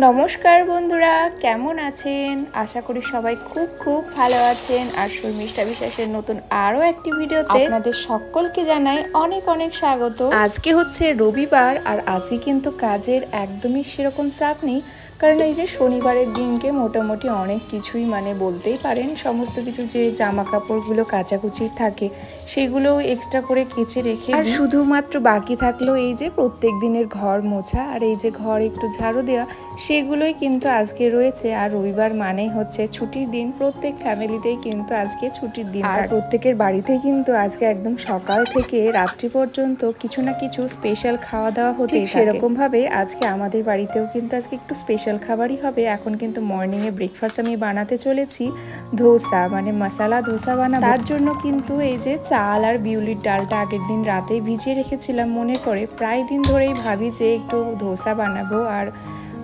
নমস্কার বন্ধুরা, কেমন আছেন? আশা করি সবাই খুব খুব ভালো আছেন। আর শর্মিষ্ঠা বিশ্বাসের নতুন আরও একটি ভিডিওতে আপনাদের সকলকে জানাই অনেক অনেক স্বাগত। আজকে হচ্ছে রবিবার, আর আজকে কিন্তু কাজের একদমই সেরকম চাপ নেই, কারণ এই যে শনিবারের দিনকে মোটামুটি অনেক কিছুই বলতেই পারেন সমস্ত কিছু যে জামা কাপড়গুলো কাচাকুচির থাকে সেগুলোও এক্সট্রা করে কেচে রেখে, আর শুধুমাত্র বাকি থাকলো এই যে প্রত্যেক দিনের ঘর মোছা আর এই যে ঘর একটু ঝাড়ু দেওয়া, সেগুলোই কিন্তু আজকে রয়েছে। আর রবিবার মানেই হচ্ছে ছুটির দিন, প্রত্যেক ফ্যামিলিতেই কিন্তু আজকে ছুটির দিন, আর প্রত্যেকের বাড়িতেই কিন্তু আজকে একদম সকাল থেকে রাত্রি পর্যন্ত কিছু না কিছু স্পেশাল খাওয়া দাওয়া হতে, সেরকম ভাবে আজকে আমাদের বাড়িতেও কিন্তু আজকে একটু স্পেশাল খাবারই হবে। এখন কিন্তু মর্নিংয়ে ব্রেকফাস্ট আমি বানাতে চলেছি ধোসা, মশলা ধোসা বানাবো। তার জন্য কিন্তু এই যে চাল আর বিউলির ডালটা আগের দিন রাতেই ভিজিয়ে রেখেছিলাম, মনে করে প্রায় দিন ধরেই ভাবি যে একটু ধোসা বানাবো আর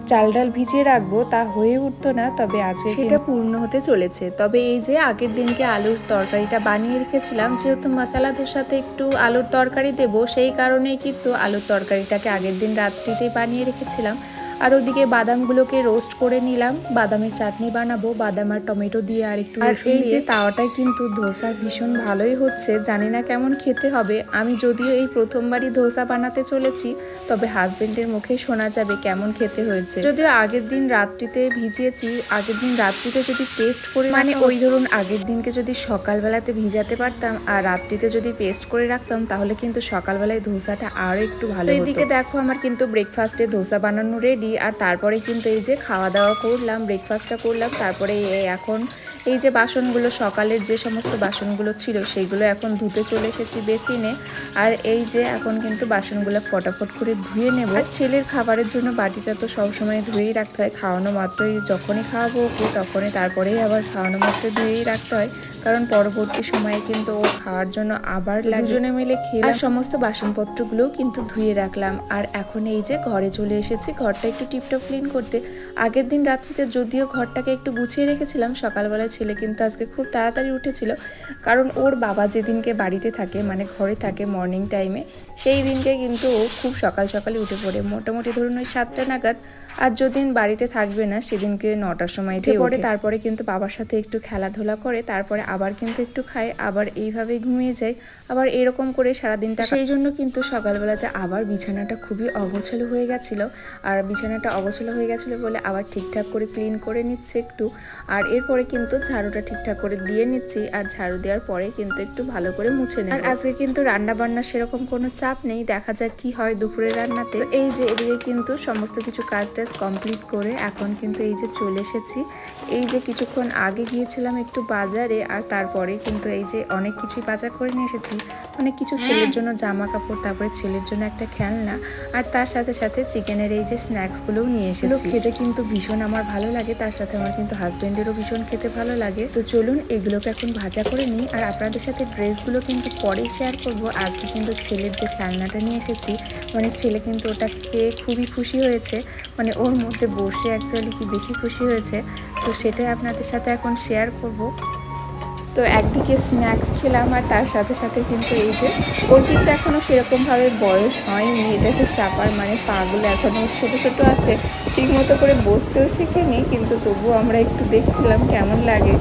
চাল ডাল ভিজিয়ে রাখবো, তা হয়ে উঠতো না, তবে আজকে সেটা পূর্ণ হতে চলেছে। তবে এই যে আগের দিনকে আলুর তরকারিটা বানিয়ে রেখেছিলাম, যেহেতু মশলা ধোসাতে একটু আলুর তরকারি দেবো, সেই কারণেই কিন্তু আলুর তরকারিটাকে আগের দিন রাত্রিতেই বানিয়ে রেখেছিলাম। আর ওদিকে বাদামগুলোকে রোস্ট করে নিলাম, বাদামের চাটনি বানাবো বাদাম আর টমেটো দিয়ে আর একটু। আর এই যে তাওয়াটায় কিন্তু ধোসা ভীষণ ভালোই হচ্ছে, জানি না কেমন খেতে হবে। আমি যদিও এই প্রথমবারই ধোসা বানাতে চলেছি, তবে হাজবেন্ডের মুখে শোনা যাবে কেমন খেতে হয়েছে। যদিও আগের দিন রাত্রিতে ভিজিয়েছি, আগের দিন রাত্রিতে যদি পেস্ট করে ওই ধরুন আগের দিনকে যদি সকালবেলাতে ভিজাতে পারতাম আর রাত্রিতে যদি পেস্ট করে রাখতাম, তাহলে কিন্তু সকালবেলায় ধোসাটা আরও একটু ভালো হতো। এইদিকে দেখো আমার কিন্তু ব্রেকফাস্টে ধোসা বানানো রেডি, আর তারপরে কিন্তু এই যে খাওয়া দাওয়া করলাম, ব্রেকফাস্টটা করলাম, তারপরে এখন এই যে বাসনগুলো সকালের যে সমস্ত বাসনগুলো ছিল সেইগুলো এখন ধুতে চলে এসেছি বেসিনে। আর এই যে এখন কিন্তু বাসনগুলো ফটাফট করে ধুয়ে নেব। আর ছেলের খাবারের জন্য বাটিটা তো সবসময় ধুয়েই রাখতে হয়, খাওয়ানো মাত্রই যখনই খাওয়াবো ওকে তখনই তারপরেই আবার খাওয়ানো মাত্র ধুয়েই রাখতে হয়, কারণ পরবর্তী সময়ে কিন্তু ও খাওয়ার জন্য আবার দুজনে মিলে খেয়ে। আর সমস্ত বাসনপত্রগুলোও কিন্তু ধুয়ে রাখলাম। আর এখন এই যে ঘরে চলে এসেছি ঘরটা একটু টিপটপ ক্লিন করতে। আগের দিন রাত্রিতে যদিও ঘরটাকে একটু গুছিয়ে রেখেছিলাম, সকালবেলায় ছেলে কিন্তু আজকে খুব তাড়াতাড়ি উঠেছিল, কারণ ওর বাবা যেদিনকে বাড়িতে থাকে ঘরে থাকে মর্নিং টাইমে, সেই দিনকে কিন্তু ও খুব সকাল সকালে উঠে পড়ে, মোটামুটি ধরুন ওই 7টা নাগাদ। আর যেদিন বাড়িতে থাকবে না সেদিনকে 9টার সময় উঠে পড়ে, তারপরে কিন্তু বাবার সাথে একটু খেলাধুলা করে, তারপরে আবার কিন্তু একটু খায়, আবার এইভাবেই ঘুমিয়ে যায়, আবার এরকম করে সারাদিনটা। সেই জন্য কিন্তু সকালবেলাতে আবার বিছানাটা খুবই অগোছালো হয়ে গেছিলো, আর বিছানাটা অগোছালো হয়ে গেছিলো বলে আবার ঠিকঠাক করে ক্লিন করে নিচ্ছে একটু। আর এরপরে কিন্তু ঝাড়ুটা ঠিকঠাক করে দিয়ে নিচ্ছি, আর ঝাড়ু দেওয়ার পরে কিন্তু একটু ভালো করে মুছে নেব। আর আজকে কিন্তু রান্না বান্না সেরকম কোনো চাপ নেই, দেখা যাক কি হয় দুপুরের রান্নাতে। তো এই যে এদিকে কিন্তু সমস্ত কিছু কাজ টাজ কমপ্লিট করে এখন কিন্তু এই যে চলে এসেছি। এই যে কিছুক্ষণ আগে গিয়েছিলাম একটু বাজারে, আর তারপরে কিন্তু এই যে অনেক কিছুই বাজার করে নিয়ে এসেছি, অনেক কিছু ছেলের জন্য জামা কাপড়, তারপরে ছেলের জন্য একটা খেলনা, আর তার সাথে সাথে চিকেনের এই যে স্ন্যাক্সগুলোও নিয়ে এসেছি। খেতে কিন্তু ভীষণ আমার ভালো লাগে, তার সাথে আমার কিন্তু হাজবেন্ডেরও ভীষণ খেতে ভালো লাগে। তো চলুন এগুলোকে এখন ভাজা করে নিই, আর আপনাদের সাথে ড্রেসগুলো কিন্তু পরে শেয়ার করব। আজকে কিন্তু ছেলের যে খেলনাটা নিয়ে এসেছি, ছেলে কিন্তু ওটা খেয়ে খুবই খুশি হয়েছে, ওর মধ্যে বসে অ্যাকচুয়ালি কি বেশি খুশি হয়েছে, তো সেটাই আপনাদের সাথে এখন শেয়ার করব। তো একদিকে স্ন্যাক্স খেলাম, আর তার সাথে সাথে কিন্তু এই যে ওর কিন্তু এখনও সেরকমভাবে বয়স হয়নি এটাতে চাপার, পাগুলো এখনও ছোট ছোট আছে, ঠিক মতো করে বসতেও শেখেনি, কিন্তু তবুও আমরা একটু দেখছিলাম কেমন লাগে।